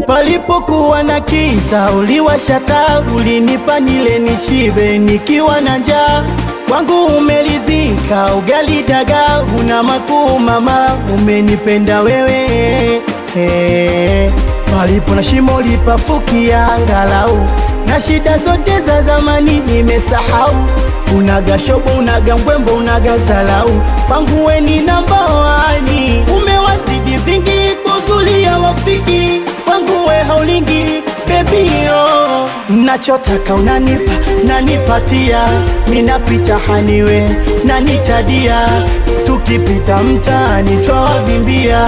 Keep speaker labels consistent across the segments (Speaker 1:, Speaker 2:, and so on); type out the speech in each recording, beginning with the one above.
Speaker 1: Palipokuwa na kisa uliwasha taa, ulinipa nile nishibe nikiwa na njaa. Kwangu umelizika ugali dagaa, una makuu mama, umenipenda wewe. Palipo na shimo lipafukia angalau, na shida zote za zamani nimesahau. Unaga shobo, unaga mbwembo, unaga zalau, kwangu we ni namba wani. Umewazidi vingi kuzulia wafiki, kwangu we haulingi baby oh. Nachotaka unanipa, nanipatia, minapita haniwe, nanitadia. Tukipita mtaani twawavimbia,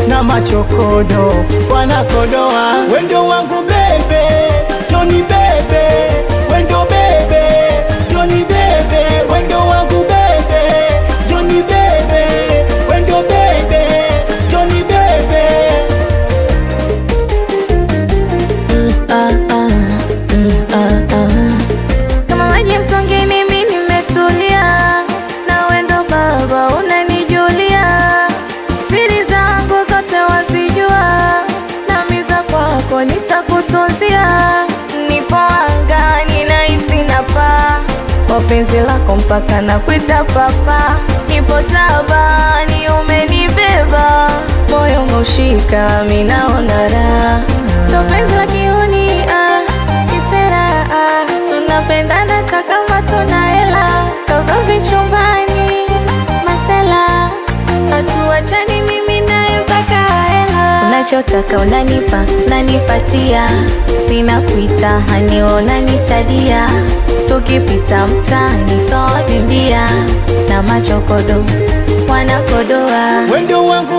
Speaker 1: na machokodo wanakodoa. Wendo wangu bebe, Johnny bebe, wendo bebe, Johnny bebe, wendo wangu bebe, Johnny bebe, wendo bebe, Johnny bebe.
Speaker 2: Kama maji mtongini mimi nimetulia, na wendo baba unanijulia. Siri zangu zote wazijua, na miza kwako nitakutunzia. Nipo angani nahisi napaa, kwa penzi lako mpaka nakuita papa. Nipo tabani umenibeba, moyo umeushika mimi naona raha. So penzi la kiuni kisera tunapendana hata kama tuna hela. Koko vichumbani masela, hatuachani mimi naye mpaka hela. Unachotaka unanipa, nanipatia, ninakuita hani unanitadia. Tukipita mtaani twawavimbia, na machokodo wanakodoa.
Speaker 1: Wendo wangu